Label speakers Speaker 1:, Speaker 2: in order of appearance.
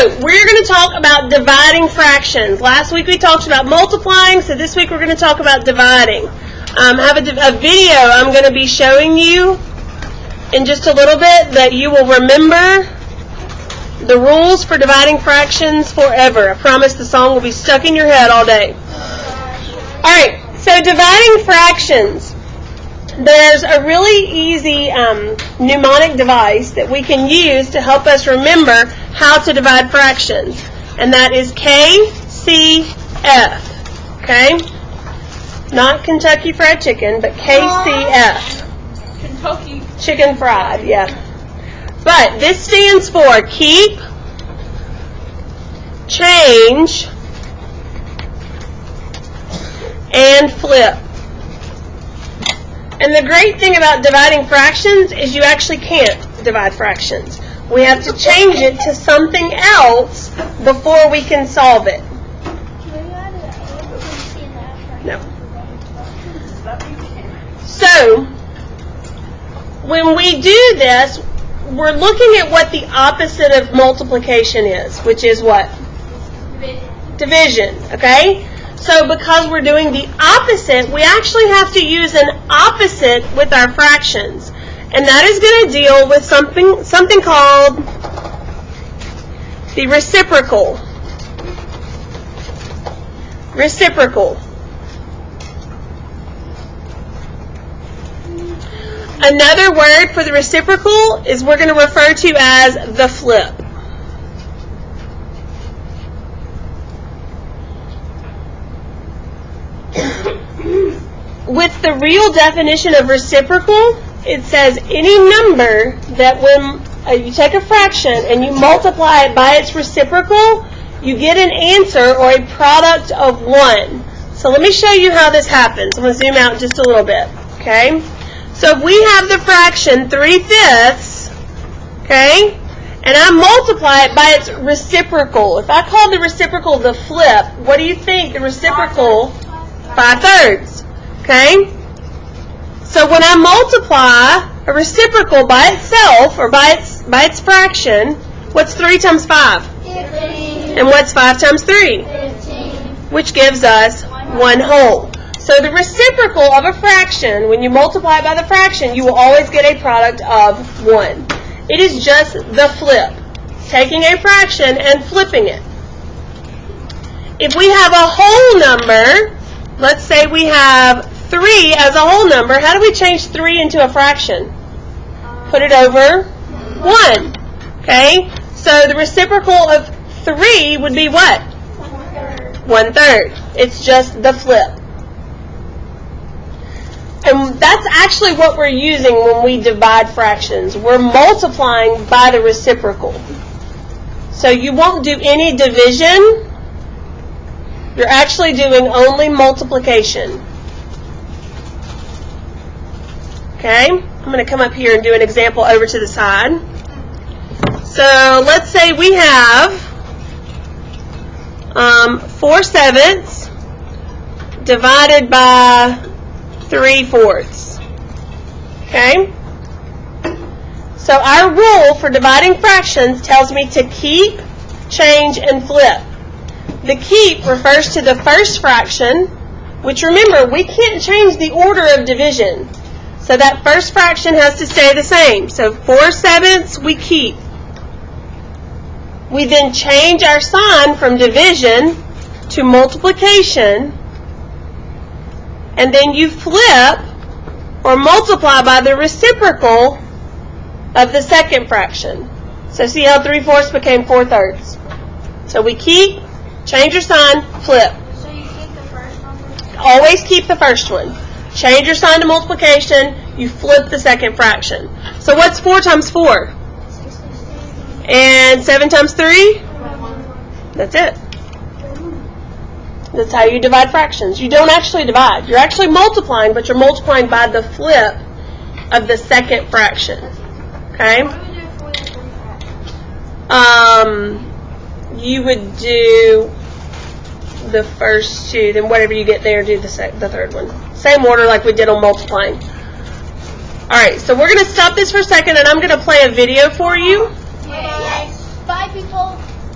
Speaker 1: we're going to talk about dividing fractions. Last week we talked about multiplying, so this week we're going to talk about dividing. I have a video I'm going to be showing you in just a little bit that you will remember the rules for dividing fractions forever. I promise the song will be stuck in your head all day. Alright, so dividing fractions. There's a really easy mnemonic device that we can use to help us remember how to divide fractions. And that is KCF. Okay? Not Kentucky Fried Chicken, but KCF.
Speaker 2: Kentucky
Speaker 1: Chicken Fried, yeah. But this stands for keep, change, and flip. And the great thing about dividing fractions is you actually can't divide fractions. We have to change it to something else before we can solve it. No. So, when we do this, we're looking at what the opposite of multiplication is, which is what? Division, okay? So because we're doing the opposite, we actually have to use an opposite with our fractions. And that is going to deal with something called the reciprocal. Reciprocal. Another word for the reciprocal is we're going to refer to as the flip. With the real definition of reciprocal, it says any number that when you take a fraction and you multiply it by its reciprocal, you get an answer or a product of 1. So let me show you how this happens. I'm going to zoom out just a little bit. Okay? So if we have the fraction 3/5, okay, and I multiply it by its reciprocal. If I call the reciprocal the flip, what do you think the reciprocal? 5/3. Okay? So when I multiply a reciprocal by itself, or by its fraction, what's 3 times 5?
Speaker 2: 15.
Speaker 1: And what's 5 times 3?
Speaker 2: 15.
Speaker 1: Which gives us 1 whole. So the reciprocal of a fraction, when you multiply it by the fraction, you will always get a product of 1. It is just the flip. Taking a fraction and flipping it. If we have a whole number, let's say we have 3 as a whole number, how do we change 3 into a fraction? Put it over 1. Okay? So the reciprocal of 3 would be what? 1/3. It's just the flip. And that's actually what we're using when we divide fractions. We're multiplying by the reciprocal. So you won't do any division. You're actually doing only multiplication. Okay? I'm going to come up here and do an example over to the side. So let's say we have 4/7 divided by 3/4. Okay? So our rule for dividing fractions tells me to keep, change, and flip. The keep refers to the first fraction, which remember, we can't change the order of division. So that first fraction has to stay the same. So 4/7 we keep. We then change our sign from division to multiplication. And then you flip or multiply by the reciprocal of the second fraction. So see how 3/4 became 4/3. So we keep, change your sign, flip.
Speaker 2: So you keep the first number?
Speaker 1: Always keep the first one. Change your sign to multiplication, you flip the second fraction. So what's 4 times 4?
Speaker 2: 16.
Speaker 1: And 7 times 3? That's it. That's how you divide fractions. You don't actually divide. You're actually multiplying, but you're multiplying by the flip of the second fraction. Okay?
Speaker 2: What do we do if we have 3 fractions?
Speaker 1: You would do the first two, then whatever you get there, do the third one. Same order like we did on multiplying. Alright, so we're going to stop this for a second, and I'm going to play a video for you.